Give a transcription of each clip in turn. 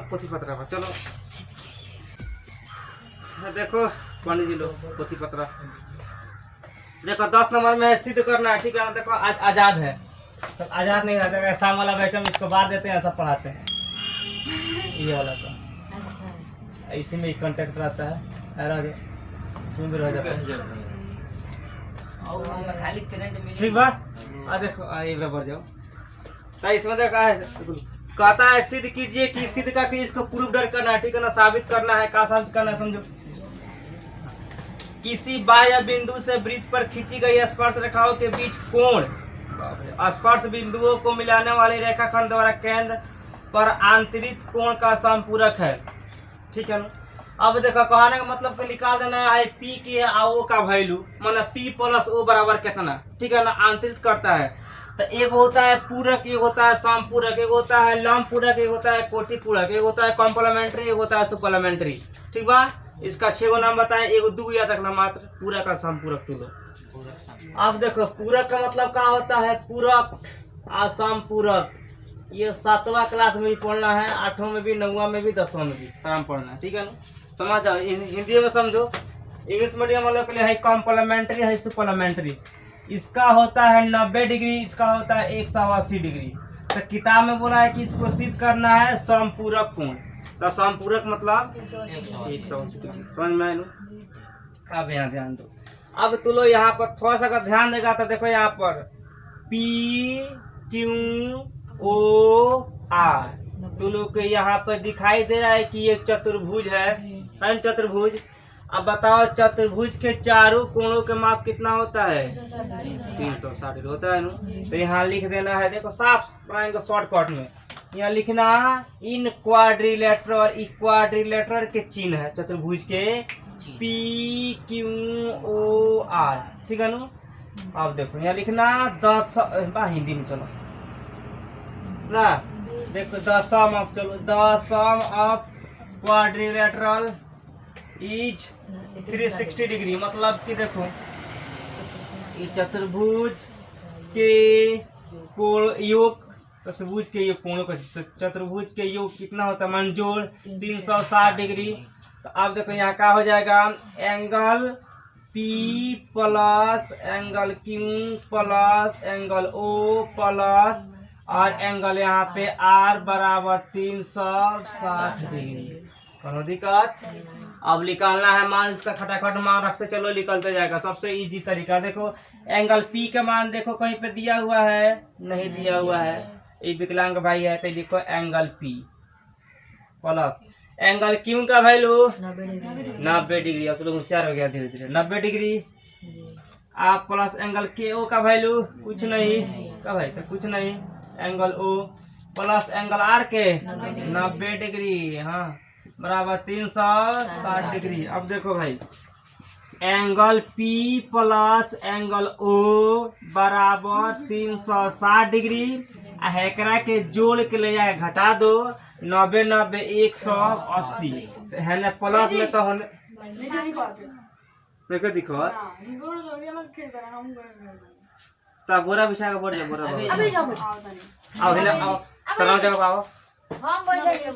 पोथी पत्रा पर चलो। देखो पंडित जी लोग पोथी पत्रा देखो 10 नंबर में सिद्ध करना है, ठीक है। देखो आजाद है, तो आजाद नहीं रहता है, शाम वाला बैच हम इसको बांट देते हैं, सब पढ़ाते हैं। ये वाला तो अच्छा, इसी में कांटेक्ट रहता है, इसमें भी रह जाता है, ठीक बा। देखो ये बराबर जाओ, तो इसमें देखा है कहता है सिद्ध कीजिए कि सिद्ध का कि इसको प्रूफ डर करना है, ठीक है ना, साबित करना है। क्या साबित करना है समझो। किसी बाह्य बिंदु से वृत्त पर खींची गई स्पर्श रेखाओं के बीच कोण, स्पर्श बिंदुओं को मिलाने वाले रेखाखंड द्वारा केंद्र पर आंतरिक कोण का संपूरक है, ठीक है ना। अब देखो कहने का मतलब कि निकाल देना है पी की ओ का वैल्यू, माना पी प्लस ओ बराबर कितना, ठीक है ना, आंतरिक करता है। तो एक होता है पूरक, एक होता है समपूरक, एक होता है लंब पूरक, एक होता है कोटि पूरक, एक होता है कॉम्प्लीमेंट्री, एक होता है सुपलीमेंट्री, ठीक बा। इसका 6 गो नाम बताएं, एगो 2 याद रखना मात्र, पूरक और समपूरक तो लो। अब देखो पूरक का मतलब क्या होता है, पूरक और समपूरक। ये 7वां क्लास में भी पढ़ना है, 8वां में भी, 9वां में भी, 10वां में भी आराम पढ़ना है, ठीक है ना। समझ जाओ, हिंदी में समझो। इंग्लिश मीडियम वालों के लिए है कॉम्प्लीमेंट्री, है सुपलीमेंट्री। इसका होता है 90 डिग्री, इसका होता है 180 डिग्री। तो किताब में बोला है कि इसको सिद्ध करना है समपूरक कोण। तो समपूरक मतलब 180 डिग्री, समझ में आया। अब यहाँ ध्यान दो, अब तुम लोग यहाँ पर थोड़ा सा ध्यान देगा तो देखो यहाँ पर पी क्यू ओ आर, तुम लोग के यहाँ पर दिखाई दे रहा है कि ये चतुर्भुज है चतुर्भुज। अब बताओ चतुर्भुज के चारों कोणों के माप कितना होता है, 360 होता है ना। तो यहाँ लिख देना है, देखो साफ बनाएंगे शॉर्टकट में। यहाँ लिखना इन क्वाड्रिलेटरल, इक्वाड्रिलेटरल के चिन्ह है चतुर्भुज के पी क्यू ओ आर, ठीक है ना। अब देखो यहाँ लिखना 10 हिंदी में चलो ना, देखो द सम ऑफ, चलो the sum of quadrilateral is 360 degree. मतलब कि देखो चतुर्भुज के कोण योग, चतुर्भुज के योग कोणों का, चतुर्भुज के योग कितना होता है, मंजूर 360 डिग्री। तो अब देखो यहाँ क्या हो जाएगा, angle P plus angle Q plus angle O plus और एंगल यहाँ पे R बराबर 360 डिग्री। कोनो दिक्कत? अब निकालना है मान, इसका खटाखट मान रखते चलो, निकलते जाएगा। सबसे इजी तरीका देखो, एंगल P का मान देखो कहीं पे दिया हुआ है, नहीं दिया हुआ है, ये विकलांग भाई है, तो लिखो angle P plus angle Q का वैल्यू 90 डिग्री। अब तो लोग होशियार हो गया धीरे धीरे, 90 डिग्री। आप प्लस एंगल KO का वैल्यू कुछ नहीं का भाई, तो कुछ नहीं, angle O plus angle R के 90 डिग्री, हाँ बराबर 360 डिग्री। अब देखो भाई angle P plus angle O बराबर 360 डिग्री। हेकरा के जोड़ के ले जाए घटा दो, 90 90 180 है ना, प्लस में तो होने देखो दिखो तब बोरा बिछा के बोल जा, बोरा अभी जाओ आओ हिला आओ, तनाव जगह पर आओ, हम बोल रहे हैं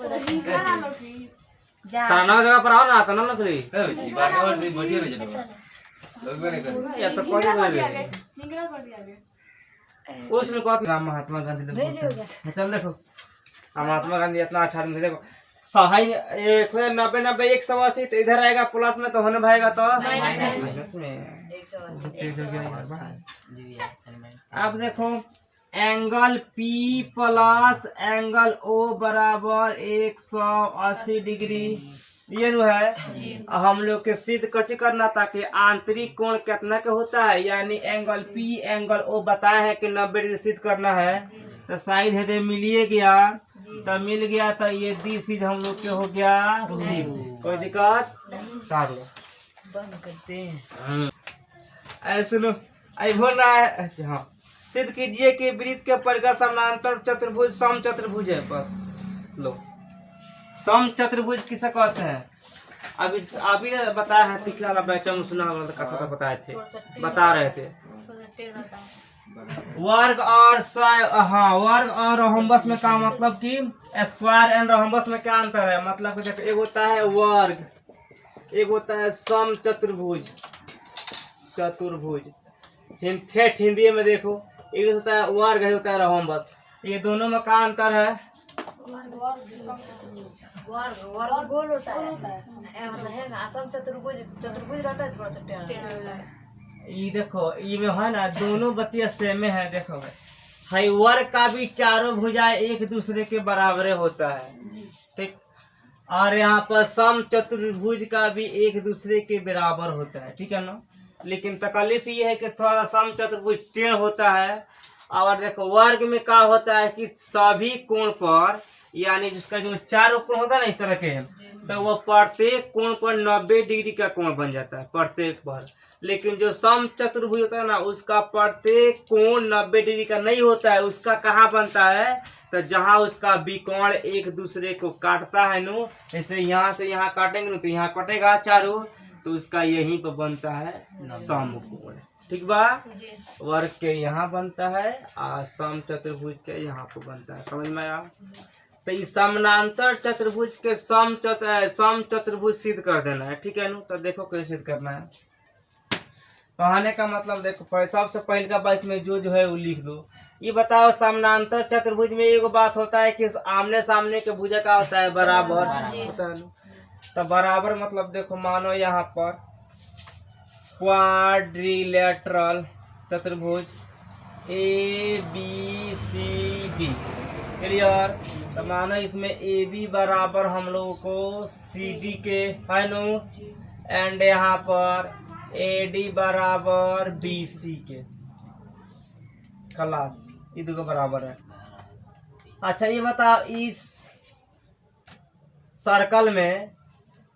तनाव जगह पर आओ ना, तनाव लग रही बात और नहीं बढ़िया रह जाएगा लोग नहीं कर या तो कोई नहीं है उसने कहा राम महात्मा गांधी ने, चल देखो महात्मा गांधी इतना अच्छा नहीं, देखो हाँ हाई 90 90 180, तो इधर आएगा प्लस में तो होने भाएगा तो माइनस में 180। अब देखो angle P plus angle O बराबर 180 डिग्री, ये नु है। हम लोग के सिद्ध कच्ची करना ताकि आंतरिक कोण कितना का होता है, यानी एंगल P एंगल O बताए हैं कि 90 डिग्री सिद्ध करना है। तो साइड है दे मिलिए गया, तो मिल गया, तो ये दी चीज हम लोग के हो गया सिद्ध। कोई दिक्कत करते हैं ऐसे लो आई बोल रहा है। हाँ सिद्ध कीजिए कि वृत्त के परिघ समानांतर चतुर्भुज सम चतुर्भुज है। बस लो सम चतुर्भुज किसे कहते हैं, अभी बताया है, पिछला वाला बैच में सुना होगा, कथा बताए थे, बता रहे थे। वर्ग और हाँ, वर्ग और रोहम्बस में क्या मतलब कि स्क्वायर एंड रोहम्बस में क्या अंतर है? मतलब कि देखो, एक होता है वर्ग, एक होता है सम चतुर्भुज। ठेठ हिंदी में देखो, एक होता है वर्ग, एक होता है रोहम्बस। ये दोनों में क्या अंतर है? वर्ग गोल होता है, असम चतुर्भुज चतुर्भुज रहता है, थोड़ा सा टेढ़ा। ये देखो, ये में है ना, दोनों बतिया सेम है। देखो भाई, हाई वर्ग का भी चारों भुजाएं एक दूसरे के बराबर होता है, ठीक। और यहाँ पर सम चतुर्भुज का भी एक दूसरे के बराबर होता है, ठीक है ना। लेकिन तकलीफ ये है कि थोड़ा सम चतुर्भुज टेढ़ होता है। और देखो वर्ग में क्या होता है कि सभी कोण पर, यानी जिसका जो चारों कोण होता है ना इस तरह के, तो वो प्रत्येक कोण पर 90 डिग्री का कोण बन जाता है प्रत्येक पर। लेकिन जो सम चतुर्भुज होता है ना, उसका प्रत्येक कोण 90 डिग्री का नहीं होता है। उसका कहाँ बनता है? तो जहाँ उसका विकोण एक दूसरे को काटता है नु, जैसे यहाँ से यहाँ काटेंगे तो यहाँ कटेगा चारों, तो उसका यहीं पर बनता है समकोण, ठीक बा। वर्ग के यहाँ बनता है और सम चतुर्भुज के यहाँ पर बनता है, समझ में आया? तो इस समानांतर चतुर्भुज के सम चतुर्भुज सिद्ध कर देना है, ठीक है नु। तो देखो कैसे सिद्ध करना है। कहने का मतलब देखो, सबसे पहले का बात में जो है वो लिख दो। ये बताओ, समानांतर चतुर्भुज में एक बात होता है कि आमने सामने के भुजा का होता है बराबर होता है ना। तो बराबर मतलब देखो, मानो यहाँ पर क्वाड्रिलेटरल चतुर्भुज ABCD, क्लियर। तो मानो इसमें AB बराबर हम लोगों को CD के है नो, एंड यहाँ पर AD बराबर BC के, खलास, ये दोनों बराबर है। अच्छा ये बताओ, इस सर्कल में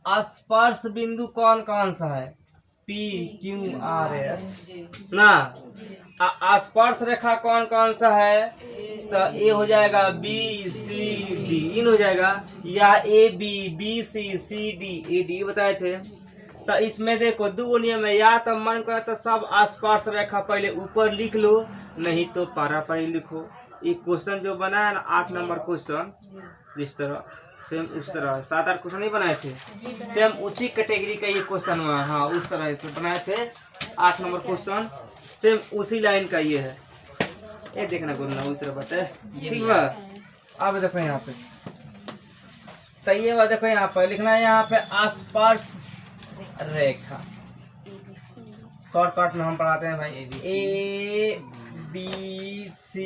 स्पर्श बिंदु कौन कौन सा है? PQRS ना। स्पर्श रेखा कौन कौन सा है? तो ये हो जाएगा BCD, इन हो जाएगा, या AB BC CD AD बताए थे। तो इसमें देखो दो नियम है, या तो मन करे तो सब स्पर्श रेखा पहले ऊपर लिख लो, नहीं तो पारा पारी लिखो। ये क्वेश्चन जो बना है ना 8 नंबर क्वेश्चन, जिस तरह सेम उस तरह 7-8 क्वेश्चन नहीं बनाए थे, सेम उसी कैटेगरी का ये क्वेश्चन हुआ। हाँ, उस तरह इसको बनाए थे 8 नंबर क्वेश्चन, सेम उसी लाइन का ये है। ये देखना बोलना उस तरह बटे, ठीक बा। अब देखो यहाँ पे, तो ये बात देखो, यहाँ पे लिखना है, यहाँ पे स्पर्श रेखा शॉर्टकट में हम पढ़ाते हैं भाई, ABCD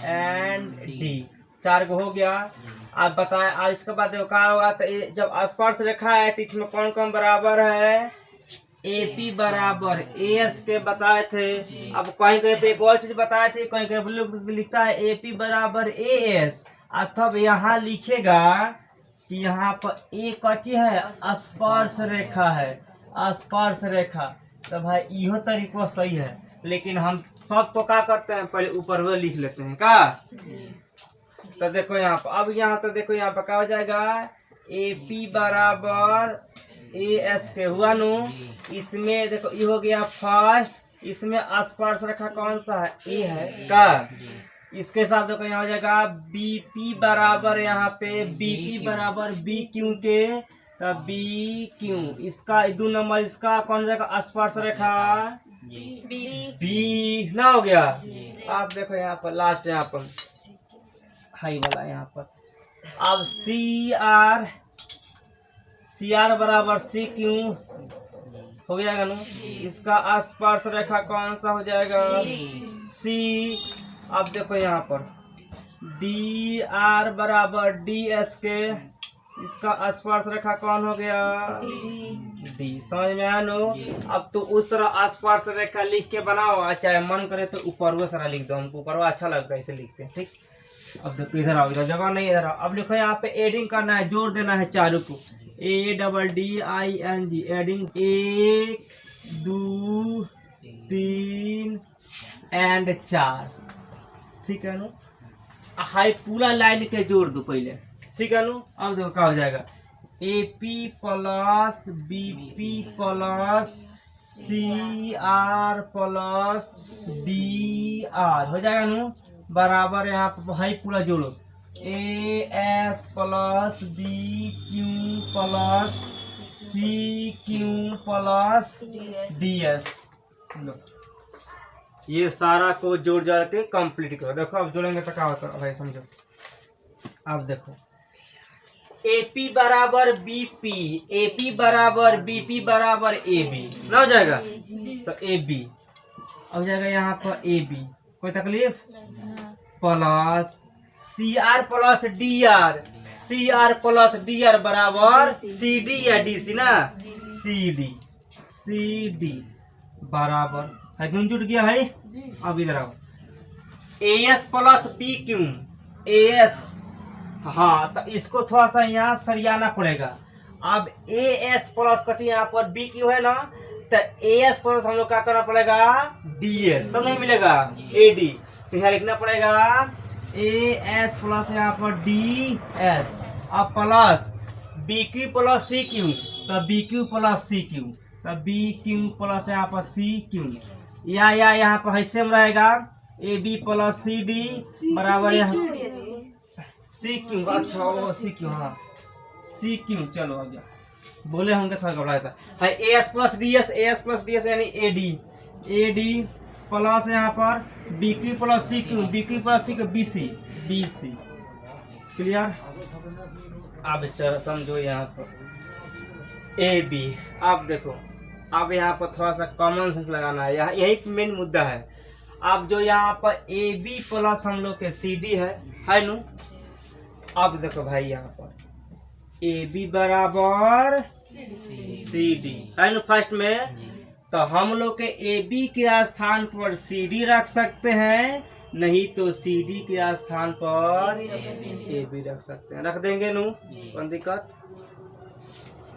एंड D, 4 को हो गया। आप बताएं, अब इसके बाद देखो क्या होगा। तो जब स्पर्श रेखा है तो इसमें कौन कौन बराबर है? AP बराबर AS के बताए थे। अब कहीं कहीं पे एक और चीज बताए थे, कहीं कहीं लिखता है AP बराबर AS, अथवा यहाँ लिखेगा कि यहाँ पर एक कथी है? स्पर्श रेखा है, स्पर्श रेखा। तो भाई इहो तरीका सही है, लेकिन हम सबको क्या करते हैं, पहले ऊपर हुए लिख लेते हैं का। तो देखो यहाँ पर, अब यहाँ तो देखो यहाँ पर क्या हो जाएगा? AP बराबर AS के हुआ नु। इसमें देखो ये हो गया फर्स्ट, इसमें स्पर्श रेखा कौन सा है? A है का। इसके साथ देखो यहाँ हो जाएगा BP बराबर, यहाँ पे BP बराबर BQ के, तो BQ इसका 2 नंबर, इसका कौन हो जाएगा? स्पर्श रेखा B ना हो गया। आप देखो यहाँ पर लास्ट, यहाँ पर हाई वाला यहाँ पर, अब CR बराबर CQ हो जाएगा नु। इसका स्पर्श रेखा कौन सा हो जाएगा? C। अब देखो यहाँ पर DR बराबर DS के, इसका स्पर्श रेखा कौन हो गया? D। समझ में आया नो। अब तो उस तरह स्पर्श रेखा लिख के बनाओ, चाहे मन करे तो ऊपर वो सारा लिख दो, हमको ऊपर ऐसा लगता है इसे लिखते हैं, ठीक। अब देखो इधर आओ, इधर जगह नहीं, इधर आओ। अब लिखो यहाँ पे एडिंग करना है, जोड़ देना है चारों को, ADDING, एडिंग 1 2 3 एंड 4, ठीक है नु। हाई पूरा लाइन के जोड़ दो पहले, ठीक है नु। अब देखो क्या हो जाएगा? AP plus BP plus C R plus D R हो जाएगा नु बराबर यहाँ पर भाई पूरा जोड़ो A S plus B Q plus C Q plus D S. ये सारा को जोड़ जोड़ के कंप्लीट करो। देखो अब जोड़ेंगे तो क्या होता है भाई समझो। अब देखो AP बराबर BP, AP बराबर BP बराबर AB ना हो जाएगा तो AB हो जाएगा यहाँ पर AB कोई तकलीफ plus CR plus DR, CR plus DR बराबर CD या DC ना CD बराबर है क्यों जुट गया है। अब इधर आओ AS प्लस PQ AS हाँ तो इसको थोड़ा सा यहाँ सरियाना पड़ेगा। अब AS प्लस कटी यहाँ पर BQ है ना तो AS प्लस हम लोग क्या करना पड़ेगा DS तो नहीं मिलेगा AD तो यहाँ लिखना पड़ेगा AS प्लस यहाँ पर DS अब प्लस BQ प्लस CQ तो BQ प्लस CQ तो BQ प्लस यहाँ पर CQ या यहाँ पर ऐसे में रहेगा AB प्लस CD बराबर यहाँ CQ अच्छा वो CQ हाँ CQ चलो आ गया बोले होंगे थोड़ा घबराया था है AS प्लस DS यानी AD प्लस यहाँ पर BQ plus CQ BC clear. अब चलो समझो यहाँ पर AB। अब देखो अब यहाँ पर थोड़ा सा कॉमन सेंस लगाना है यही मेन मुद्दा है। अब जो यहाँ पर AB प्लस हम लोग के CD है नु। अब देखो भाई यहाँ पर AB बराबर CD है नु फर्स्ट में तो हम लोग के AB के स्थान पर CD रख सकते हैं नहीं तो CD के स्थान पर AB रख सकते हैं रख देंगे नु कौन दिक्कत।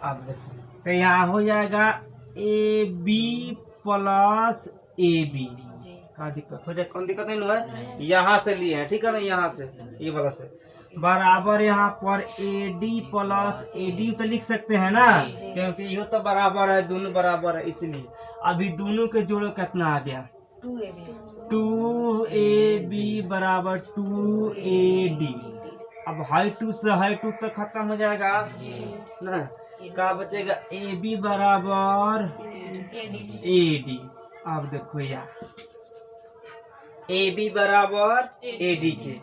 अब देखो तो यहाँ हो जाएगा AB प्लस AB क्या दिक्कत हो जाए कौन दिक्कत नहीं है यहाँ से लिए हैं ठीक है ना यहाँ से ये वाला से बराबर यहाँ पर AD प्लस AD तो लिख सकते हैं ना क्योंकि ये तो बराबर है दोनों बराबर है इसलिए अभी दोनों के जोड़ो कितना आ गया 2AB बराबर 2AD। अब हाई 2 से हाई 2 तक खत्म हो जाएगा ना क्या बचेगा AB बराबर AD। अब देखो यार AB बराबर AD के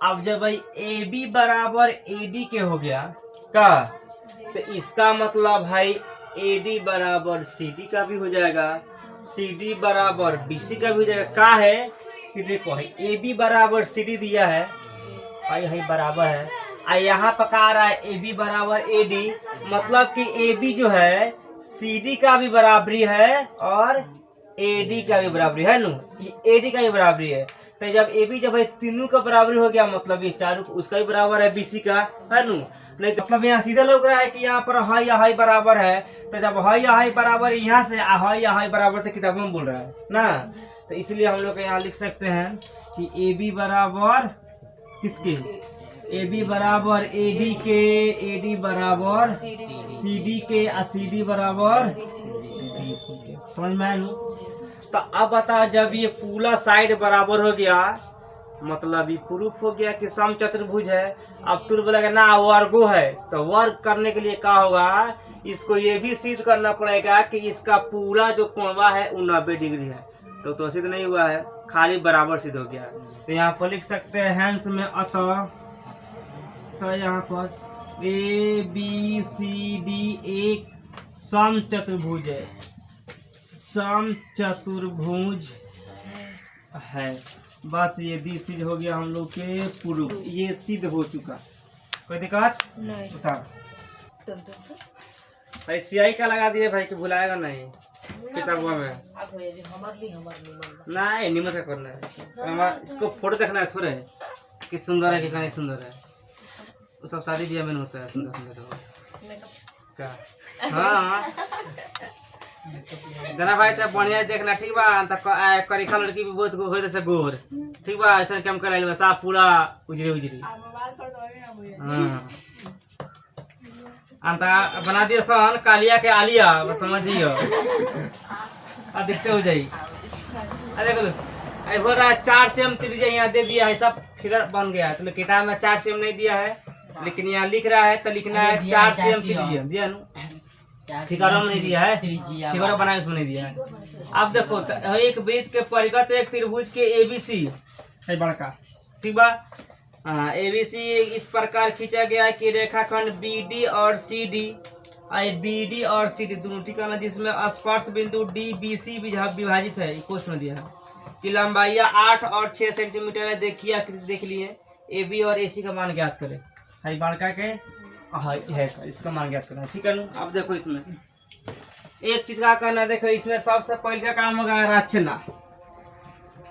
अब जब भाई AB बराबर AD के हो गया का तो इसका मतलब भाई AD बराबर CD का भी हो जाएगा CD बराबर BC का भी हो जाएगा। का है कि देखो है AB बराबर CD दिया है भाई यही बराबर है और यहाँ पका रहा है AB बराबर AD मतलब कि AB जो है CD का भी बराबरी है और AD का भी बराबरी है नु AD का भी बराबरी है। तो जब AB जब है तीनों का बराबरी हो गया मतलब ये चारों उसका भी बराबर है BC का है नु नहीं तो मतलब यहाँ सीधा लग रहा है कि यहाँ पर हाई या हाई बराबर है तो जब हाई या हाई बराबर यहाँ से हाई या हाई बराबर तो किताबों में बोल रहा है ना तो इसलिए हम लोग यहाँ लिख सकते हैं कि AB बराबर किसके AB बराबर AD के AD बराबर CD के और CD बराबर BC के समझ में आया। तो अब बता जब ये पूरा साइड बराबर हो गया मतलब ये प्रूफ हो गया कि सम चतुर्भुज है। अब तुम बोलेगा ना वर्गो है तो वर्ग करने के लिए क्या होगा इसको ये भी सिद्ध करना पड़ेगा कि इसका पूरा जो कोणवा है वो 90 डिग्री है तो सिद्ध नहीं हुआ है खाली बराबर सिद्ध हो गया। तो यहाँ पर लिख सकते हैं हैंस में अतः तो यहाँ पर ABCD एक सम चतुर्भुज है सम चतुर्भुज है। बस ये भी सिद्ध हो गया हम लोग के प्रूफ ये सिद्ध हो चुका कोई दिक्कत नहीं। उतार भाई सियाही का लगा दिए भाई कि भुलाएगा नहीं किताबों में नहीं निमन का करना है इसको फोटो देखना है थोड़े कि सुंदर है कितना नहीं सुंदर है वो सब शादी ब्याह में होता है सुंदर सुंदर का हाँ जना भाई तो बढ़िया देखना ठीक बा करिखा लड़की भी बहुत हो जैसे गोर ठीक बा ऐसा काम कर साफ पूरा उजरी उजरी हाँ अंता बना दिया सन कालिया के आलिया, बस समझियो। अब देखते हो जाई। अरे देखो ऐ हो रहा है 4 सेम त्रिज्या यहाँ दे दिया है, सब फिगर बन गया है। तो किताब में 4 सेम नहीं दिया है, लेकिन यहाँ लिख रहा है तो लिखना है 4 सेम त्रिज्या दिया ना, फिगर में नहीं दिया है, फिगर बनाए उसमें नहीं दिया है। अब देखो तो एक वृत्त के परिगत एक त्रिभुज के ABC है बड़का, ठीक बा। ABC इस प्रकार खींचा गया है कि रेखाखंड BD और CD, BD और CD दोनों, ठीक है ना, जिसमें स्पर्श बिंदु DBC विभाजित है, क्वेश्चन में दिया है कि लंबाइयाँ 8 और 6 सेंटीमीटर है। देखिए आकृति देख लिए, AB और AC का मान ज्ञात करें। है बड़का के है इसका मान ज्ञात करना, ठीक है ना। अब देखो इसमें एक चीज का करना, देखो इसमें सबसे पहले का काम होगा रचना,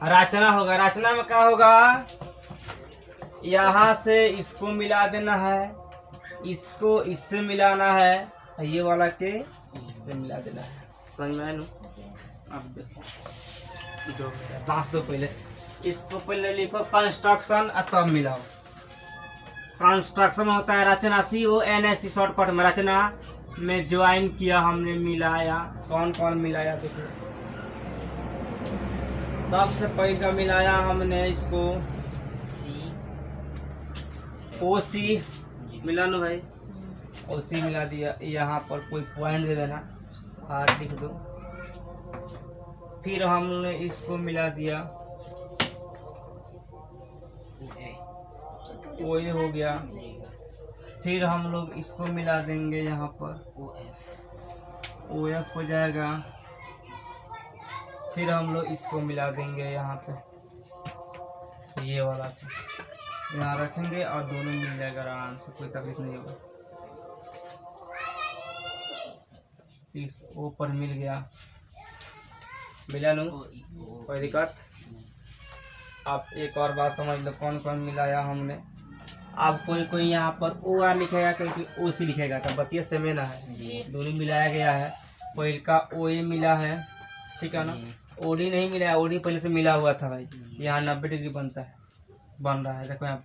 रचना होगा। रचना में क्या होगा, यहाँ से इसको मिला देना है, इसको इससे मिलाना है, ये वाला के इससे मिला देना है, समझ में आया ना। अब देखो बांस दो, पहले इसको पहले लिखो कंस्ट्रक्शन तब मिलाओ। कंस्ट्रक्शन होता है रचना, CONST शॉर्टकट में, रचना में ज्वाइन किया हमने, मिलाया। कौन कौन मिलाया देखो, सबसे पहले का मिलाया हमने इसको OC मिला लो भाई, OC मिला दिया। यहाँ पर कोई पॉइंट दे देना, R लिख दो। फिर हमने इसको मिला दिया, OA हो गया। फिर हम लोग इसको मिला देंगे, यहाँ पर OF हो जाएगा। फिर हम लोग इसको मिला देंगे यहाँ पे, ये वाला से यहाँ रखेंगे और दोनों मिल जाएगा आराम से, कोई तकलीफ नहीं होगा। इस O पर मिल गया, मिला लो, कोई दिक्कत। आप एक और बात समझ लो, कौन कौन मिलाया हमने। अब कोई कोई यहाँ पर OR लिखेगा, क्योंकि OC लिखेगा, तो बतिया सेमे ना है, दोनों मिलाया गया है। पहले का OA मिला है, ठीक है ना, OD नहीं मिला है, OD पहले से मिला हुआ था भाई, यहाँ 90 डिग्री बनता है, बन रहा है। देखो यहाँ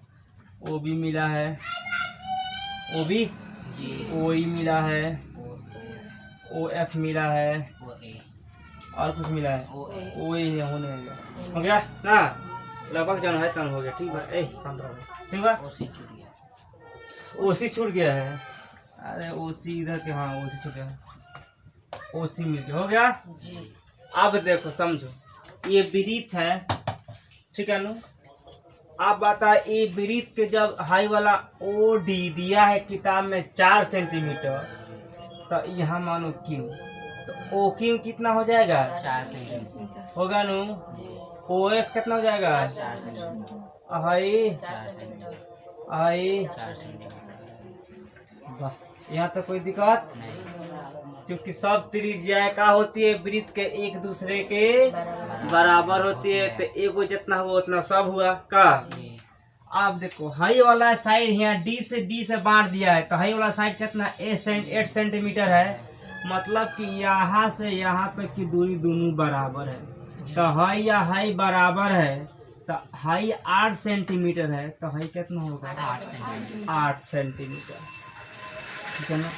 OB मिला है, OB OE मिला है, OF मिला है, और कुछ मिला है, OA होने हो गया ना, लगभग जाना है तन हो गया, ठीक है। ठीक है, OC छूट गया है। अरे OC इधर के, हाँ OC छूट गया, OC मिल गया, हो गया। अब देखो समझो, ये वृत्त है, ठीक है ना। आप बता, ये वृत्त के जब हाई वाला OD दिया है किताब में 4 सेंटीमीटर, तो यहाँ मानो क्यों, तो OQ कितना हो जाएगा, 4 सेंटीमीटर होगा नु। OF कितना हो जाएगा, 4 सेंटीमीटर। वाह, यहाँ तो कोई दिक्कत नहीं, क्योंकि सब त्रिज्या का होती है वृत्त के एक दूसरे के बराबर होती है, तो एगो जितना हुआ उतना सब हुआ का। अब देखो हाई वाला साइड यहाँ D से बांट दिया है, तो हाई वाला साइड कितना 8 सेंटीमीटर है, मतलब कि यहाँ से यहाँ तक की दूरी दोनों बराबर है। तो हाई या हाई बराबर है, तो हाई 8 सेंटीमीटर है, तो हाई कितना होगा 8 सेंटीमीटर, ठीक है ना,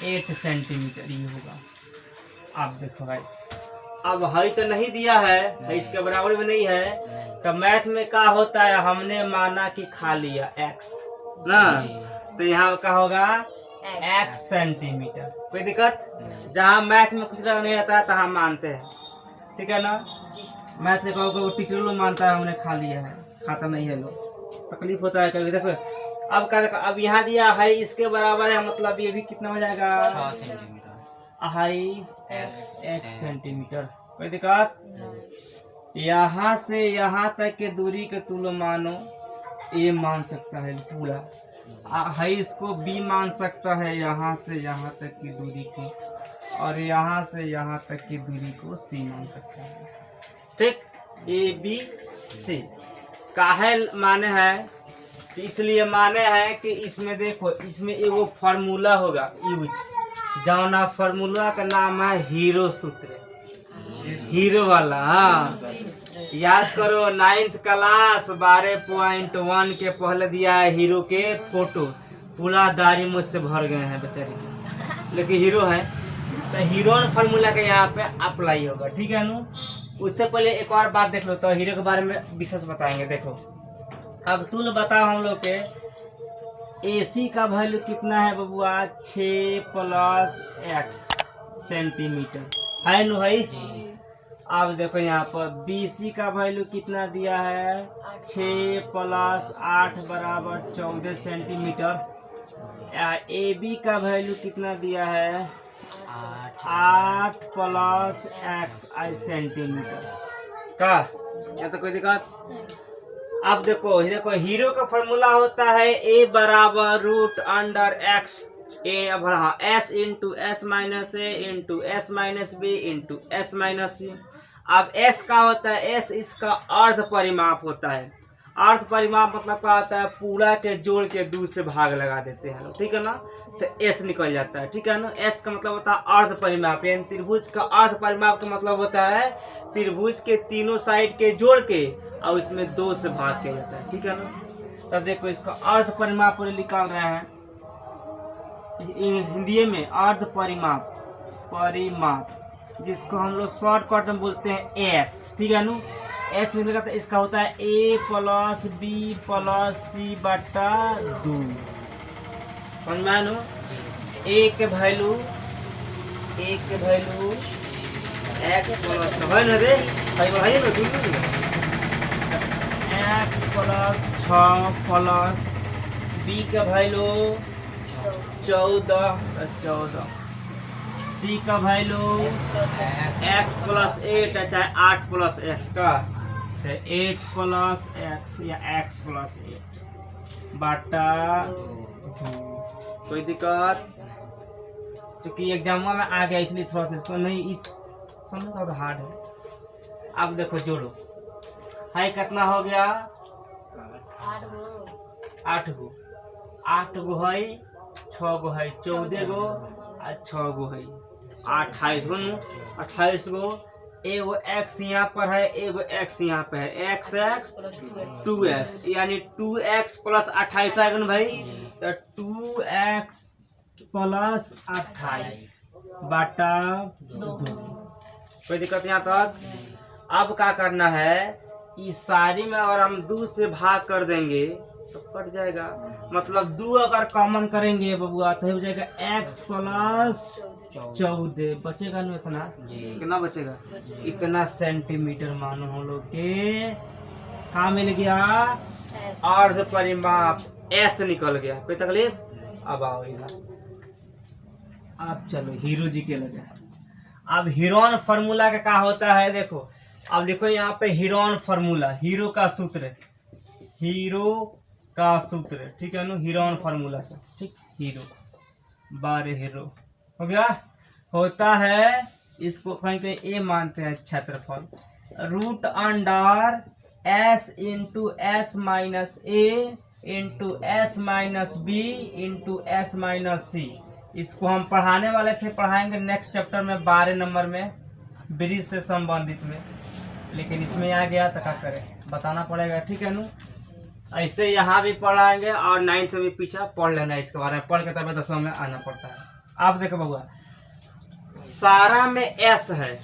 8 सेंटीमीटर ये होगा। अब देखो भाई, अब हाई तो नहीं दिया है, इसके बराबर में नहीं है, तो मैथ में क्या होता है, हमने माना कि खा लिया x ना, तो यहाँ क्या होगा x सेंटीमीटर, कोई दिक्कत। जहाँ मैथ में कुछ नहीं आता है तो हम मानते हैं, ठीक है ना। मैथ में कहोगे टीचर लोग मानता है हमने खा लिया है, खाता नहीं है लोग, तकलीफ होता है कभी। देखो अब क्या, देखो अब यहाँ दिया है इसके बराबर है, मतलब ये भी कितना हो जाएगा 6 सेंटीमीटर, हाई x सेंटीमीटर, कोई दिक्कत। यहाँ से यहाँ तक के दूरी के तुल्य मानो A मान सकता है पूरा, है इसको B मान सकता है यहाँ से यहाँ तक की दूरी को, और यहाँ से यहाँ तक की दूरी को C मान सकता है, ठीक। ABC काहे माने है, इसलिए माने हैं कि इसमें देखो, इसमें एगो फार्मूला होगा यूज, जौना फार्मूला का नाम है हीरो सूत्र, हीरो वाला। हाँ याद करो, 9th क्लास 12.1 के पहले दिया है हीरो के फोटो, पूरा दाढ़ी मुझसे भर गए हैं बेचारे के, लेकिन हीरो है तो हीरोन फार्मूला के यहाँ पे अप्लाई होगा, ठीक है नु। उससे पहले एक और बात देख लो, तो हीरो के बारे में विशेष बताएंगे। देखो अब तुम बताओ हम लोग के AC का वैल्यू कितना है बबुआ, 6 + x सेंटीमीटर है नु भाई। अब देखो यहाँ पर BC का वैल्यू कितना दिया है, 6 + 8 = 14 सेंटीमीटर। AB का वैल्यू कितना दिया है, 8 + x सेंटीमीटर का। या तो कोई दिक्कत। अब देखो हीरो का फॉर्मूला होता है A = √x S × S - A × S - B × S - C। अब S का होता है, S इसका अर्ध परिमाप होता है। अर्ध परिमाप मतलब क्या होता है, पूरा के जोड़ के 2 से भाग लगा देते हैं, ठीक है ना, तो S निकल जाता है, ठीक है ना। S का मतलब होता है अर्ध परिमाप, यानी त्रिभुज का अर्ध परिमाप का मतलब होता है त्रिभुज के तीनों साइड के जोड़ के और इसमें 2 से भाग किया जाता है, ठीक है ना। तो देखो इसका अर्ध परिमाप निकाल रहे हैं हिंदी में, अर्ध परिमाप जिसको हम लोग शॉर्टकट में बोलते हैं S, ठीक है नु। S निकलेगा तो इसका होता है A + B + C/2। समझ में आया नु। A के वैल्यू x प्लस है ना रे भाई भाई ना दूर x + 6 प्लस B का वैल्यू 14 C का वैल्यू x + 8 चाहे 8 + x का, 8 + x या x + 8 बटा 2। कोई दिक्कत? क्योंकि एग्जाम में आ गया इसलिए थोड़ा सा इसको नहीं समझ हार्ड है। अब देखो जोड़ो, हाई कितना हो गया, 8 गो 8 गो है, 6 गो है, 14 गो और 6 गो है, 28 गो। एगो x यहाँ पर है, एगो x यहाँ पे है, x 2x यानी 2x + 28 आएगा ना भाई, तो 2x + 28 बटा 2। कोई दिक्कत यहाँ तक? अब क्या करना है, इस सारी में अगर हम 2 से भाग कर देंगे तो कट जाएगा, मतलब 2 अगर कॉमन करेंगे बबुआ तो हो जाएगा x + 14 बचेगा ना, इतना कितना बचेगा, इतना सेंटीमीटर मानो हम लोग के कहाँ मिल गया, अर्ध परिमाप S निकल गया। कोई तकलीफ? अब आओ इधर, अब चलो हीरो जी के लगे। अब हीरोन फार्मूला का क्या होता है, देखो अब देखो यहाँ पे हीरोन फार्मूला, हीरो का सूत्र, ठीक है ना, हीरोन फार्मूला से, ठीक, हीरो 12 हीरो हो गया। होता है इसको कहीं कहीं ए मानते हैं क्षेत्रफल, √(s × S - A × S - B × S - C। इसको हम पढ़ाने वाले थे, पढ़ाएंगे नेक्स्ट चैप्टर में 12 नंबर में ब्रिज से संबंधित में, लेकिन इसमें आ गया तो क्या करें, बताना पड़ेगा, ठीक है ना। ऐसे यहाँ भी पढ़ाएंगे और 9th में भी पीछा पढ़ लेना है, इसके बारे में पढ़ के तब 10वीं में आना पड़ता है। आप देखो बबुआ सारा में S है,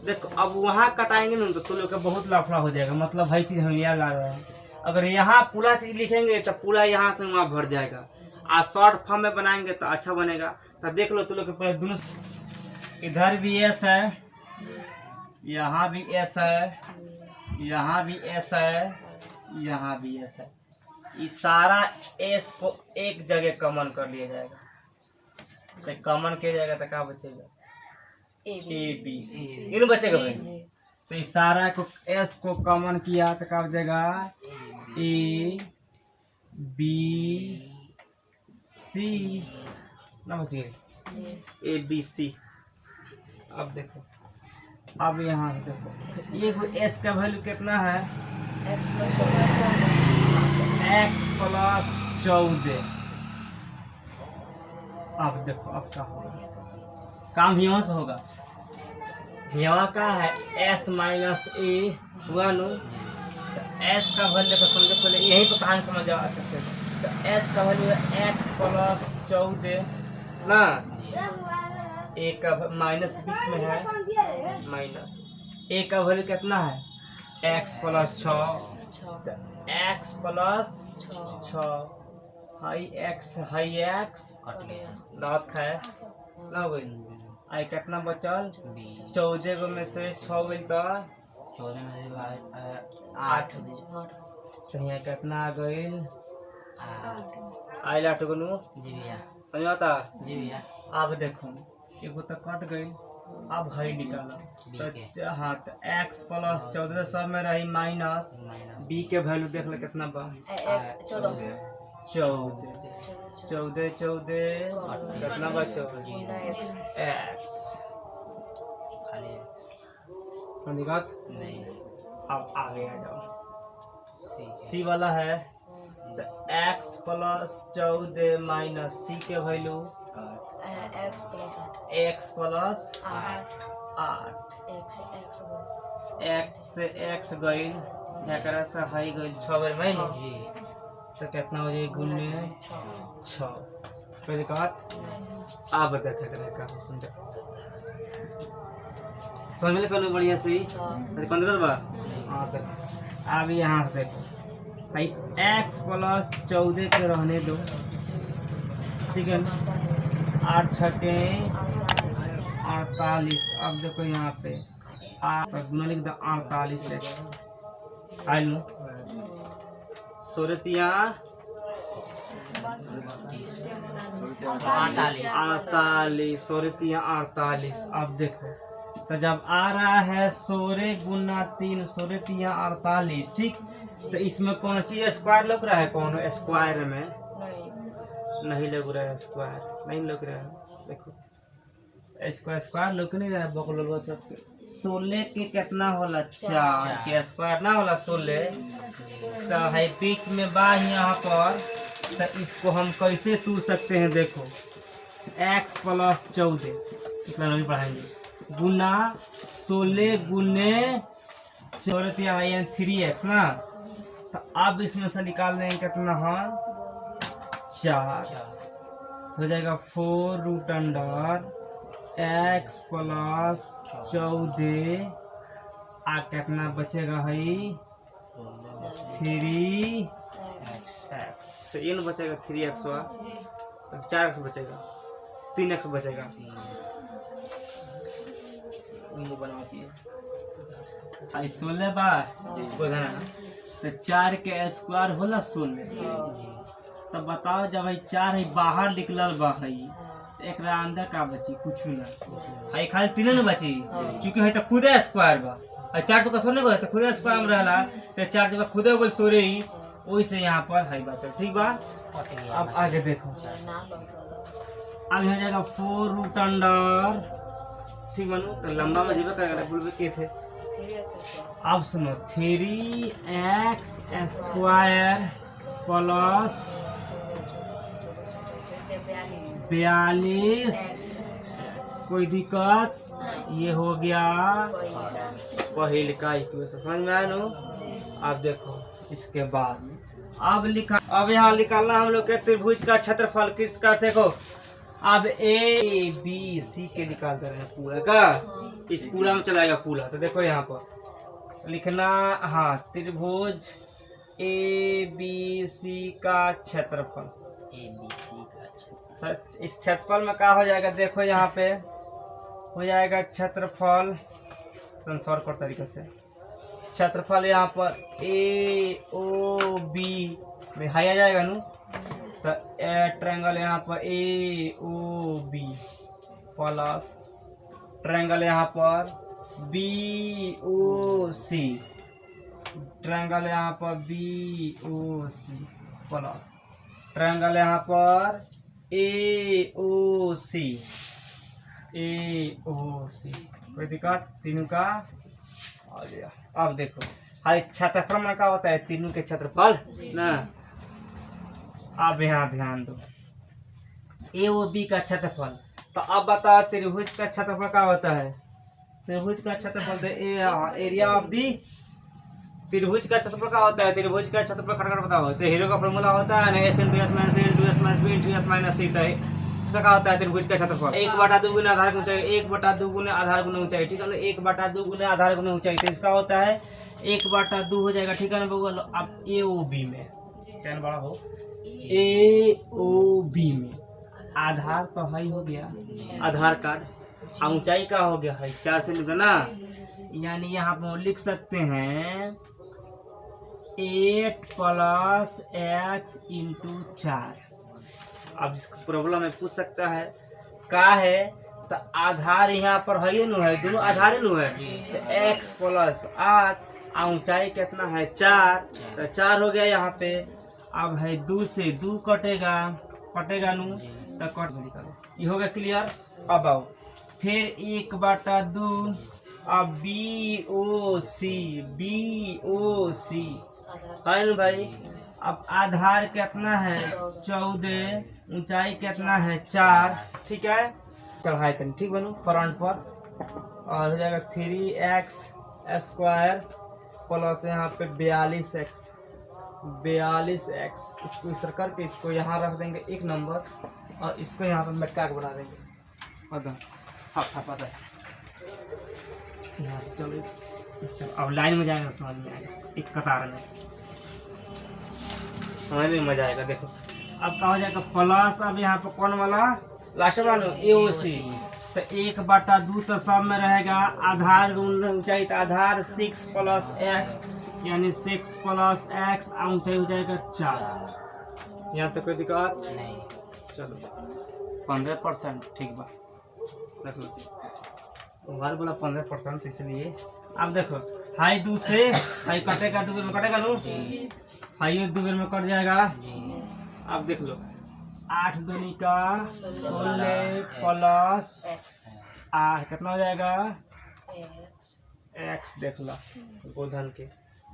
देखो अब वहाँ कटाएंगे ना तो तुम लोग का बहुत लफड़ा हो जाएगा, मतलब भाई चीज हम याद ला रहे हैं। अगर यहाँ पूरा चीज लिखेंगे तो पूरा यहाँ से वहाँ भर जाएगा, और शॉर्ट फॉर्म में बनाएंगे तो अच्छा बनेगा। तो देख लो तुम लोग के पहले दोनों, इधर भी S है, यहाँ भी S है, यहाँ भी S है, यहाँ भी S है। इस सारा S को एक जगह कॉमन कर लिया जाएगा, तो कॉमन किया जाएगा तो क्या बचेगा, AB इन बचेगा भाई। तो इस सारा को S को कॉमन किया तो क्या बचेगा, ABC ना बचेगा, ABC। अब देखो, अब यहाँ से देखो ये S का वैल्यू कितना है, x + 14। अब देखो अब क्या होगा, काम यहाँ से होगा, यहाँ का है S - A हुआ नो, तो S का वैल्यू को समझो पहले, यहीं पर कहानी समझ जाओ अच्छे से। तो एस का वैल्यू है एक्स प्लस 14 ना, ए का माइनस बीच में है माइनस, ए का वैल्यू कितना है x plus 6, x plus 6 high x लात है ना गई। आई कितना बचल 14 गो में से 6 गई तो 8, तो यहाँ कितना आ गई आई 8 गो समझ आता। अब देखो एगो तो कट गई, अब हई निकाला तो हाँ तो एक्स प्लस 14 सब में रही माइनस, बी के वैल्यू देख ले कितना बा 14 कितना बचो एक्स अब आगे आ जाओ, सी वाला है तो एक्स प्लस 14 माइनस सी के वैल्यू एक्स प्लस 8, एक्स से एक्स गई एकरा से हाई गई 6 बार माइनस, तो कितना हो जाए गुने 6 कोई दिक्कत। आप देखे का समझ में कौन बढ़िया से कौन दिक्कत बा। हाँ सर अब यहाँ से देखो भाई एक्स प्लस 14 के रहने दो, ठीक है 8 छठे 48। अब देखो यहाँ पे गुना लिख दो 48 से आई लो 16 48 48। अब देखो तो जब आ रहा है 16 गुना 3 16 48, ठीक तो इसमें कौन चीज स्क्वायर लग रहा है, कौन स्क्वायर में नहीं लग रहा है, स्क्वायर नहीं लग रहा है। देखो स्क्वायर लग नहीं रहा है बकलोल सब 16 के कितना होला 4 के स्क्वायर ना होला 16, तो है बीच में बा यहाँ पर, तो इसको हम कैसे तोड़ सकते हैं। देखो x प्लस 14 इतना नहीं पढ़ाएंगे गुना 16 गुने 3x ना, तो अब इसमें से निकाल देंगे कितना है 4 हो जाएगा 4 रूट अंडर x प्लस 14 आ कितना बचेगा है 3x, तो ये न बचेगा 3x हुआ, 4x बचेगा 3x बचेगा बनाती है 16 बार तो 4 के स्क्वायर होला 16। तो बताओ जब भाई 4 है बाहर निकलल बा है तो एक अंदर का बची कुछ ना है, खाली 3 न बची क्योंकि है तो खुद स्क्वायर बा 4 तो सोने को तो खुद स्क्वायर में रहला, तो 4 जब खुद बोल सोरे ही वही से यहाँ पर है बात, ठीक बा। अब आगे देखो अब हो जाएगा 4 रूट अंडर, ठीक बनू तो लंबा में जीवा करेगा बोलबे के थे। अब सुनो 3x स्क्वायर प्लस 42, कोई दिक्कत, ये हो गया पहले का इक्वेशन, समझ में आया नो। अब देखो इसके बाद अब लिखा, अब यहाँ निकालना हम लोग के त्रिभुज का क्षेत्रफल किसका, देखो अब ए बी सी के निकालते रहे पूरा का, इस पूरा में चलाएगा पूरा। तो देखो यहाँ पर लिखना हाँ त्रिभुज ए बी सी का क्षेत्रफल, इस क्षेत्रफल में क्या हो जाएगा, देखो यहाँ पे हो जाएगा क्षेत्रफल शॉर्टकट तरीके से, क्षेत्रफल यहाँ पर ए ओ बी में हाई आ जाएगा नू, तो ट्रायंगल यहाँ पर A O B plus triangle यहाँ पर बी ओ सी, ट्रायंगल यहाँ पर B O C plus triangle यहाँ पर ए ओ सी कोई दिक्कत, तीनों का आ गया। अब देखो हर क्षेत्रफल में क्या होता है, तीनों के क्षेत्रफल ना। अब यहाँ ध्यान दो ए ओ बी का क्षेत्रफल, तो अब बताओ त्रिभुज का क्षेत्रफल क्या होता है, त्रिभुज का क्षेत्रफल एरिया ऑफ दी त्रिभुज का क्षेत्रफल क्या होता है? त्रिभुज का क्षेत्रफल खटखट बताओ। जैसे हीरो का फॉर्मूला होता है ना, s × s - a × s - b × s - c। इसका क्या होता है? त्रिभुज का क्षेत्रफल 1/2 गुना आधार गुना ऊंचाई, 1/2 गुना आधार गुना ऊंचाई, ठीक है ना। 1/2 गुना आधार गुना ऊंचाई, तो इसका होता है 1/2 हो जाएगा, ठीक है ना बउआ। अब AOB में क्या बड़ा हो, AOB में आधार तो हाई हो गया, आधार कार्ड, ऊंचाई का हो गया है 4 सेंटीमीटर ना। यानी यहाँ पर लिख सकते हैं 8 + x × 4। अब इसका प्रॉब्लम में पूछ सकता है का है, तो आधार यहाँ पर है नु है, दोनों आधार नु है, तो x + 8, ऊंचाई कितना है 4, तो 4 हो गया यहाँ पे। अब है 2 से 2 कटेगा नु, तो कट निकालो, ये हो गया क्लियर। अब आओ फिर 1/2, अब BOC है ना भाई। अब आधार कितना है 14, ऊंचाई कितना है 4, ठीक है। चढ़ाई करनी, ठीक बनू फ्रंट पर, और हो जाएगा 3x² प्लस यहाँ पे 42x। इसको इस तरह करके इसको यहाँ रख देंगे 1 नंबर, और इसको यहाँ पे मटका के बना देंगे। पता है यहाँ से चलो, अब लाइन में जाएगा, समझ में आएगा, एक कतार में समझ में मजा आएगा। देखो अब क्या हो जाएगा प्लस, अब यहाँ पे कौन वाला लास्ट वाला AOC, तो 1/2 तो सब में रहेगा, आधार गुना ऊंचाई, तो आधार 6 + x, यानी 6 + x, ऊंचाई हो जाएगा 4। यहाँ तक कोई दिक्कत नहीं। चलो 15%, ठीक बा। देखो बार बोला 15%, इसलिए अब देखो हाई 2 से हाई कटेगा, 2 में कटेगा नु, हाई 2 में कट जाएगा। अब देख लो 8 दूनी का 16 प्लस कितना हो जाएगा x, देख लो गोधन के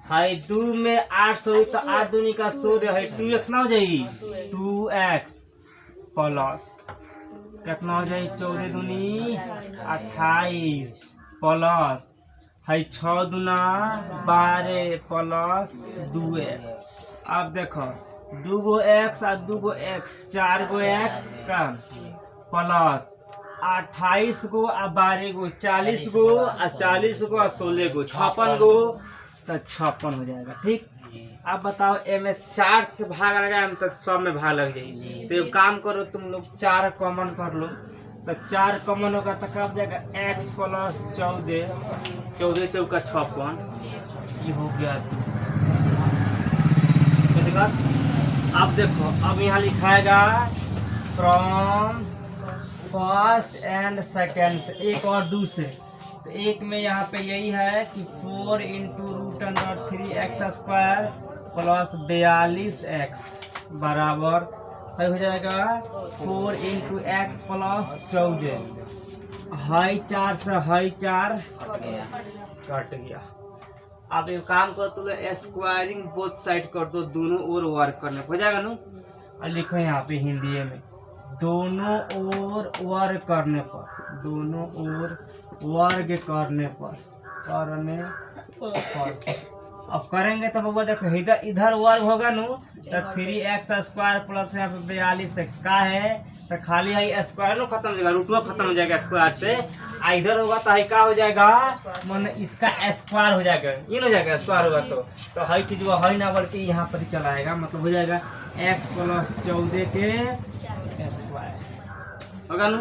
हाई 2 में 8 सौ, तो 8 दूनी का 16 है 2x ना हो जाएगी, 2x प्लस कितना हो जाएगी 14 दूनी 28 प्लस है 6 दूना 12 प्लस 2x। अब देखो 2 x और 2 x, 4 x का प्लस 28 गो और 12 गो 40 गो और 40 गो और 16 गो 56 गो, तो 56 हो जाएगा, ठीक। अब बताओ में 4 से भाग लगा तो सब में भाग लग जाएगी, तो एक काम करो तुम लोग 4 कॉमन कर लो, तो 4 कॉमन होगा तो कब जाएगा x + 14, 14 चौका 56, ये हो गया। अब देखो अब यहाँ लिखाएगा फ्रॉम फर्स्ट एंड सेकेंड से, 1 और 2 से, तो 1 में यहाँ पे यही है कि 4 × √3x² प्लस 42x बराबर हो जाएगा 4 × x + 14, हाई 4 से हाई 4 कट गया। अब एक काम करो तुम स्क्वायरिंग बोथ साइड कर दो, दोनों ओर वर्क करने हो जाएगा ना। और लिखो यहाँ पे हिंदी में दोनों ओर वर्ग करने पर, दोनों ओर वर्ग करने पर अब करेंगे तो बाबा देखो इधर वर्ग होगा नु, तो 3x² प्लस यहाँ पे 42x का है, तो खाली है स्क्वायर नो खत्म हो जाएगा, रूटवा खत्म हो जाएगा स्क्वायर से, आ इधर होगा तो क्या हो जाएगा मन इसका स्क्वायर हो जाएगा, ये हो जाएगा स्क्वायर होगा, तो हर चीज वो है ना बल्कि यहाँ पर ही चला आएगा, मतलब हो जाएगा x + 14 के स्क्वायर होगा नु।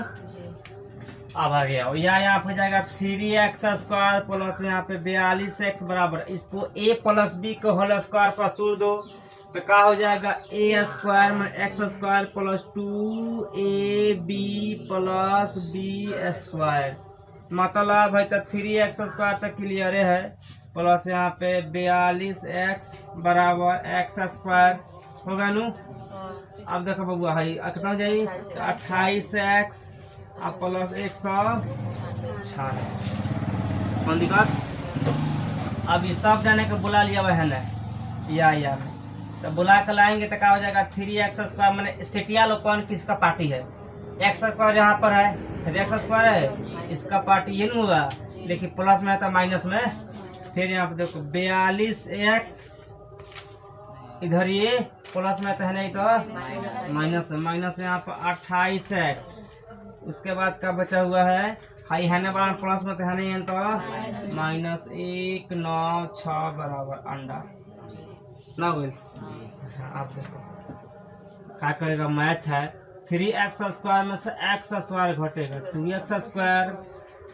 अब आ गया यहाँ हो जाएगा 3x² प्लस यहाँ पे 42x बराबर, इसको a + b को होल स्क्वायर पर तोड़ दो, तो क्या हो जाएगा a² में x² plus 2ab plus b², मतलब है तो 3x² तक क्लियर है, प्लस यहाँ पे 42x बराबर x² होगा नु। अब देखो बबुआ है कितना हो जाएगी 28x अब प्लस 106 कौन दिक्कत। अब ये सब जाने को बुला लिया हुआ है ना या तो बुला कर लाएंगे तो क्या हो जाएगा 3x² मैंने सेटिया लो कौन किसका पार्टी है, x² यहाँ पर है, x² है इसका पार्टी ये नहीं हुआ, लेकिन प्लस में है तो माइनस में फिर यहाँ पे देखो 42x, इधर ये प्लस में है नहीं तो माइनस यहाँ पर 28x। उसके बाद का बचा हुआ है हाई है ना बराबर प्लस में है नहीं तो -196 बराबर अंडा ना बोल। आप देखो क्या करेगा, मैथ है 3x² में से x² घटेगा 2x²।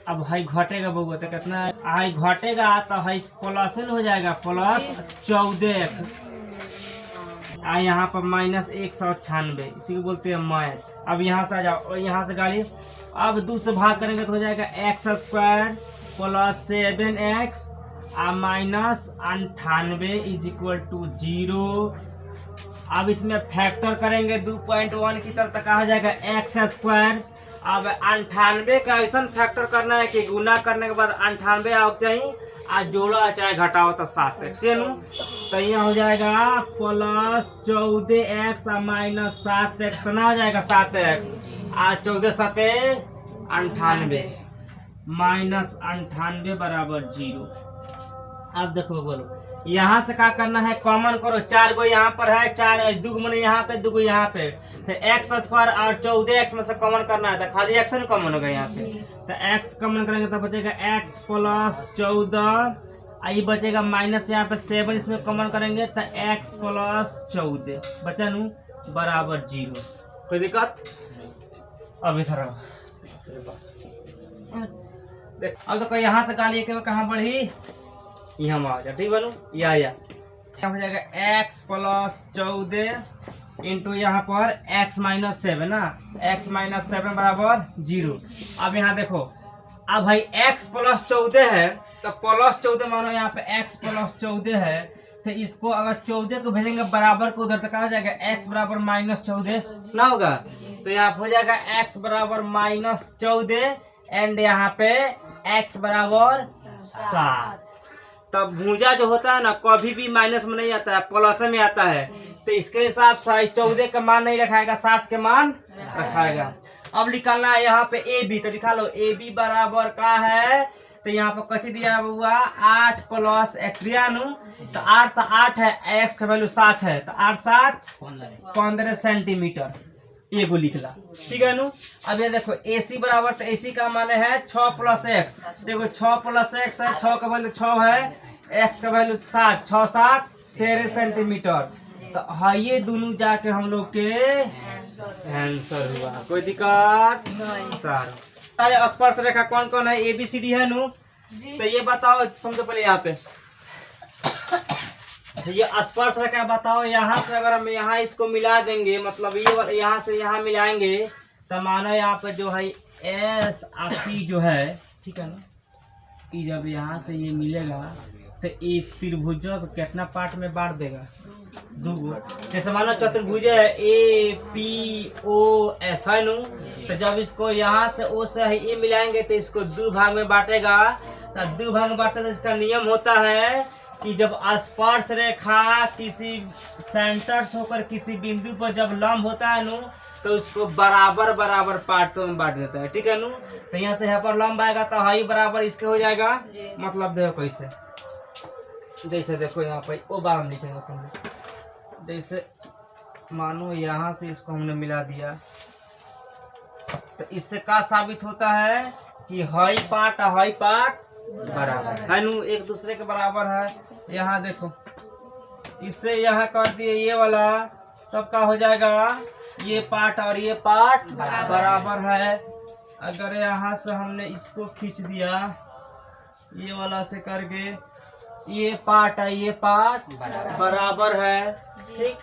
अब हाई घटेगा बबुआ तो कितना, हाई घटेगा तो हाई प्लस हो जाएगा +14x। यहाँ पर -196, इसी को बोलते हैं मैथ। अब यहाँ से आ जाओ और यहाँ से गाड़ी अब 2 से भाग करेंगे तो हो जाएगा x² + 7x -98 = 0। अब इसमें फैक्टर करेंगे 2.1 की तरफ तक हो जाएगा x²। अब 98 का ऐसा फैक्टर करना है कि गुना करने के बाद 98 आओ चाहिए, आज जोड़ा चाहे घटाओ तो 7x तो यहाँ हो जाएगा +14x -7x कितना हो जाएगा 7x। आज 14 7 98 -98 बराबर 0। अब देखो बोलो यहाँ से क्या करना है, कॉमन करो 4 गो यहाँ पर है, 4 2 मैंने यहाँ पे 2 गो यहाँ पे, तो x² और 14x में से कॉमन करना है तो खाली x न कॉमन होगा यहाँ से, तो x कॉमन करेंगे तो बचेगा x + 14, ये बचेगा माइनस यहाँ पे 7 इसमें कॉमन करेंगे तो x + 14 बचा नू बराबर 0। कोई दिक्कत? अब इधर देख, अब देखो यहाँ से गाली कहाँ बढ़ी, यहाँ आ जा ठीक बनू या हो जाएगा x + 14 इंटू यहाँ पर x - 7 ना, x - 7 बराबर 0। अब यहाँ देखो अब भाई x + 14 है तो +14 मानो यहाँ पे x + 14 है, तो इसको अगर 14 को भेजेंगे बराबर को उधर तक आ जाएगा x बराबर -14 ना होगा, तो यहाँ हो जाएगा x बराबर -14 एंड यहाँ पे x बराबर 7। तब भूजा जो होता है ना कभी भी माइनस में नहीं आता है, प्लस में आता है, तो इसके हिसाब से 14 का मान नहीं रखाएगा, 7 के मान रखाएगा। अब निकालना है यहाँ पे ए बी, तो लिखा लो ए बी बराबर का है, तो यहाँ पर कची दिया हुआ 8 + x दिया नू, तो 8 है, x का वैल्यू 7 है, तो 8 7 15 सेंटीमीटर ये को लिख ला, ठीक है नू। अब ये देखो AC बराबर, तो AC का मान है 6 + x, देखो 6 + x है, 6 का वैल्यू 6 है, x का वैल्यू 7, 6 7 13 सेंटीमीटर, तो हाँ ये दोनों जाके हम लोग के आंसर हुआ। कोई दिक्कत नहीं? स्पर्श रेखा कौन कौन है, ABCD है नू, तो ये बताओ समझो पहले यहाँ पे ये स्पर्श रेखा बताओ। यहाँ से अगर हम यहाँ इसको मिला देंगे, मतलब ये यहाँ से यहाँ मिलाएंगे तो मानो यहाँ पे जो है S और P जो है, ठीक है ना, कि जब यहाँ से ये मिलेगा तो इस त्रिभुज को कितना पार्ट में बांट देगा, 2 गो। जैसे मानो चतुर्भुज है APOS है नू, तो जब इसको यहाँ से O से ये मिलाएंगे तो इसको 2 भाग में बांटेगा, तो 2 भाग में बांटने से इसका नियम होता है कि जब स्पर्श रेखा किसी सेंटर से होकर किसी बिंदु पर जब लंब होता है नू, तो उसको बराबर बराबर पार्टों में बांट देता है, ठीक है नू। तो यहाँ से यहाँ पर लंब आएगा तो हाई बराबर इसके हो जाएगा, मतलब देखो कैसे, जैसे देखो यहाँ पर वो बार हम लिखेंगे समझो, जैसे मानो यहाँ से इसको हमने मिला दिया, तो इससे क्या साबित होता है कि हाई पार्ट बराबर है नू, एक दूसरे के बराबर है। यहाँ देखो इससे यहाँ कर दिए ये वाला, तब क्या हो जाएगा, ये पार्ट और ये पार्ट बराबर है। अगर यहाँ से हमने इसको खींच दिया ये वाला से करके, ये पार्ट है ये पार्ट बराबर है, ठीक।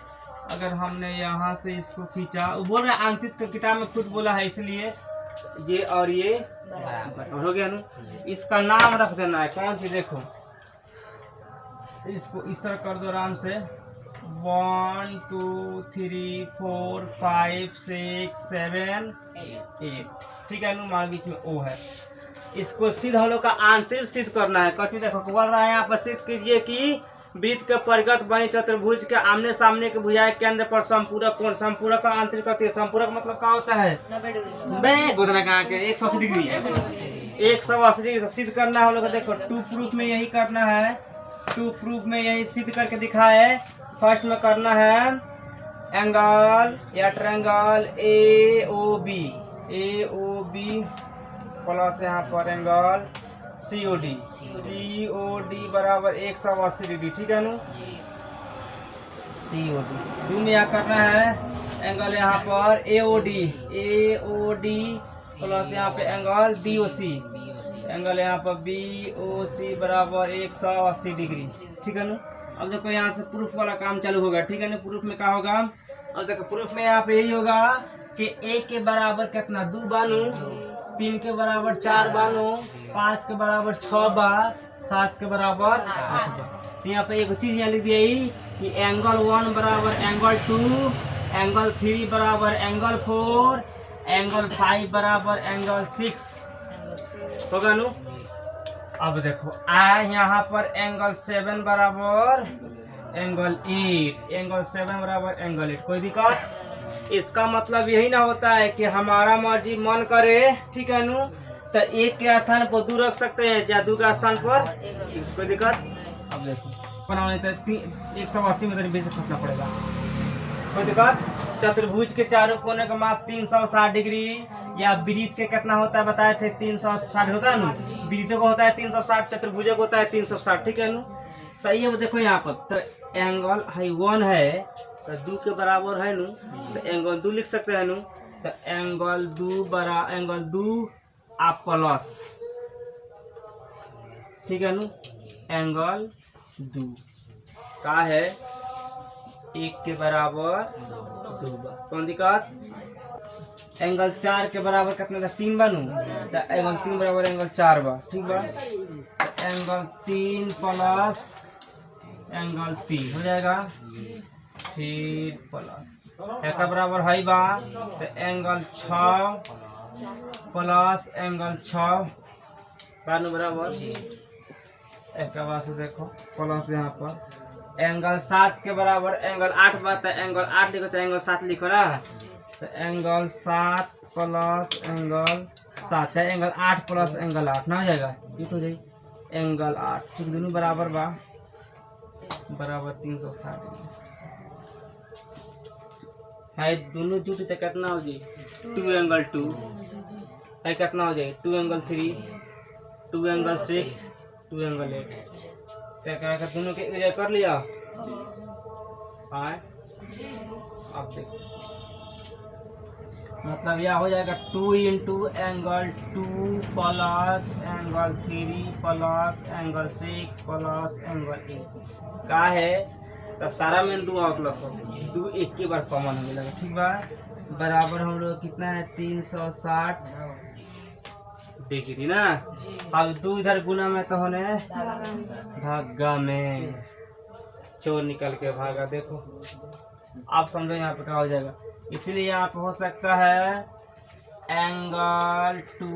अगर हमने यहाँ से इसको खींचा, वो बोल रहे अंकित किताब में खुद बोला है, इसलिए ये और ये बराबर हो गया ना। इसका नाम रख देना है कौन सी, देखो इसको इस तरह कर दो आराम से, 1 2 3 4 5 6 7 8, ठीक है ना, मान बीच में O है। इसको सिद्ध हम लोग का आंतरिक सिद्ध करना है, कच्ची देखो बोल रहा है यहाँ पर सिद्ध कीजिए कि वृत्त के परिगत बने चतुर्भुज के आमने सामने के भुजाएं केंद्र पर संपूरक कोण, संपूरक आंतरिक होती है, संपूरक मतलब क्या होता है, 90 डिग्री बे गोदना कहाँ के 180 डिग्री 180 डिग्री सिद्ध करना है हम लोग को। देखो टू प्रूफ में यही करना है, टू प्रूफ में यही सिद्ध करके दिखाए। फर्स्ट में करना है एंगल या triangle A O B plus यहाँ पर एंगल COD बराबर 180 डिग्री, ठीक है ना। COD दो में यहाँ करना है एंगल यहाँ पर AOD प्लस यहाँ पे एंगल BOC, एंगल यहाँ पर BOC बराबर 180 डिग्री, ठीक है ना। अब देखो यहाँ से प्रूफ वाला काम चालू होगा, ठीक है ना। प्रूफ में क्या होगा, अब देखो प्रूफ में यहाँ पे यही होगा कि a के बराबर कितना 2 बानू, 3 के बराबर 4 बानू, 5 के बराबर 6 बा, 7 के बराबर 8 बा। तो यहाँ पे एक चीज यहाँ लिख दी है कि एंगल 1 बराबर एंगल 2, एंगल 3 बराबर एंगल 4, एंगल 5 बराबर एंगल 6 होगा नु। अब देखो यहाँ पर एंगल 7 बराबर एंगल 8, एंगल 7 बराबर एंगल 8, कोई दिक्कत। इसका मतलब यही ना होता है कि हमारा मर्जी मन करे, ठीक है नु, तो एक के स्थान पर 2 रख सकते हैं या 2 के स्थान पर, कोई दिक्कत। अब देखो बनाने तो 180 में तो बेस रखना पड़ेगा, कोई दिक्कत। चतुर्भुज के चारों कोने का माप 360 डिग्री, या वृत्त के कितना होता है बताए थे 360 होता है ना, वृत्तों को होता है 360, चतुर्भुज को होता है 360, ठीक है ना। तो ये देखो यहाँ पर तो एंगल है 1 है तो 2 के बराबर है नु, तो एंगल 2 लिख सकते हैं नु। तो एंगल 2 आप प्लस, ठीक है नु, एंगल 2 का है 1 के बराबर 2 बा, कौन दिक्कत। एंगल 4 के बराबर कितना था 3 बनू, तो एंगल 3 बराबर एंगल 4 बा, ठीक बा। एंगल 3 प्लस एंगल 3 हो जाएगा, फिर प्लस एक बराबर है बा, तो एंगल 6 प्लस एंगल 6 बानू बराबर एक बाद से देखो प्लस यहाँ पर एंगल 7 के बराबर एंगल 8 बात है, एंगल 8 लिखो चाहे एंगल 7 लिखो ना, तो एंगल 7 प्लस एंगल 7 है, एंगल 8 प्लस एंगल 8 ना हो जाएगा, ये तो जाए एंगल 8, ठीक दोनों बराबर बा, बराबर 360 है, दोनों जुटे तो कितना हो जाए 2 एंगल 2 है, कितना हो जाए 2 एंगल 3, 2 एंगल 6, 2 एंगल 8, क्या क्या दोनों के एरिया कर लिया है। अब देखो मतलब यह हो जाएगा 2 into angle 2 plus angle 3 plus angle 6 plus angle 8 का है, तो सारा में 2 आउटलक 2 एक के बार कॉमन होने लगा, ठीक बा। बराबर हम लोग कितना है 360 डिग्री ना। अब 2 इधर गुना में तो होने भागा में, चोर निकल के भागा, देखो आप समझो यहाँ पे क्या हो जाएगा। इसलिए यहाँ पे हो सकता है angle 2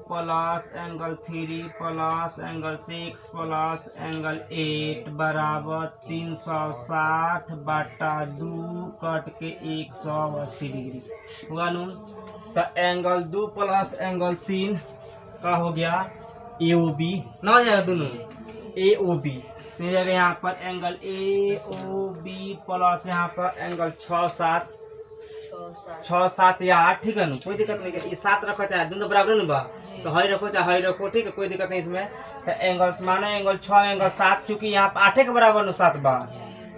plus angle 3 plus angle 6 plus angle 8 बराबर 360 बटा 2 कट के 180 डिग्री हुआ नू। तो एंगल 2 प्लस एंगल 3 का हो गया AOB ना हो जाएगा, दोनों AOB मिल जाएगा। यहाँ पर एंगल AOB प्लस यहाँ पर एंगल 6 7 या 8, ठीक है ना, कोई दिक्कत नहीं है। ये 7 रखो चाहे दोनों बराबर ना बा, तो हाई रखो चाहे हाई रखो, ठीक है, कोई दिक्कत नहीं इसमें। तो एंगल माना एंगल 6 एंगल 7, चूंकि यहाँ पर 8 के बराबर ना 7 बा,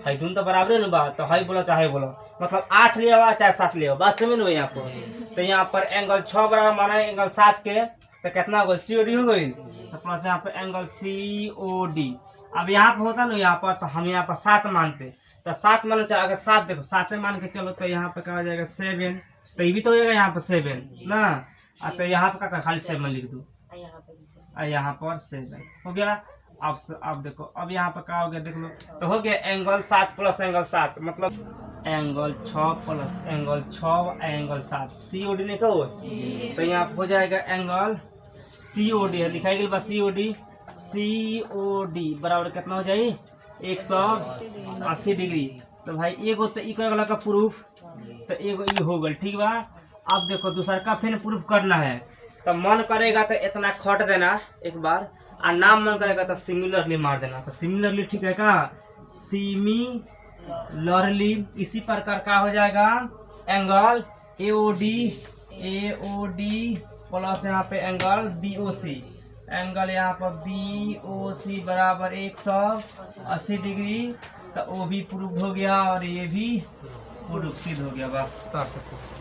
हाई दोनों तो बराबर ना बा, तो हाई बोलो चाहे बोलो, मतलब 8 ले आओ चाहे 7 ले आओ, बात समझ लो यहाँ पर। तो यहाँ पर एंगल 6 बराबर माना एंगल 7 के, तो कितना होगा COD हो गई, तो प्लस यहाँ पर एंगल COD। अब यहाँ पर होता ना यहाँ पर, तो हम यहाँ पर 7 मानते, तो 7 मानो चाहे अगर 7 देखो 7 से मान के चलो, तो यहाँ पे क्या हो जाएगा 7, तो ये भी तो हो जाएगा यहाँ पर 7 ना, तो यहाँ पर क्या खाली 7 लिख दो, यहाँ पर 7 हो गया। अब देखो अब यहाँ पर क्या हो गया देख लो, तो हो गया एंगल 7 प्लस एंगल 7, मतलब angle 6 plus angle 6 angle 7 COD नहीं कहो, तो यहाँ पर हो जाएगा एंगल COD है, दिखाई गई बस COD बराबर कितना हो जाए 180 डिग्री। तो भाई एगो तो ई करे वाला का प्रूफ, तो एगो ई हो गल, ठीक बा। अब देखो दूसरा का फिर प्रूफ करना है, तो मन करेगा तो इतना खट देना एक बार, और नाम मन करेगा तो सिमिलरली मार देना। तो सिमिलरली ठीक है का, सिमिलरली। इसी प्रकार का हो जाएगा एंगल AOD प्लस यहाँ पे एंगल BOC, एंगल यहाँ पर BOC बराबर 180 डिग्री। तो वो भी प्रूव हो गया और ये भी प्रूफ सिद्ध हो गया। बस कर सकते।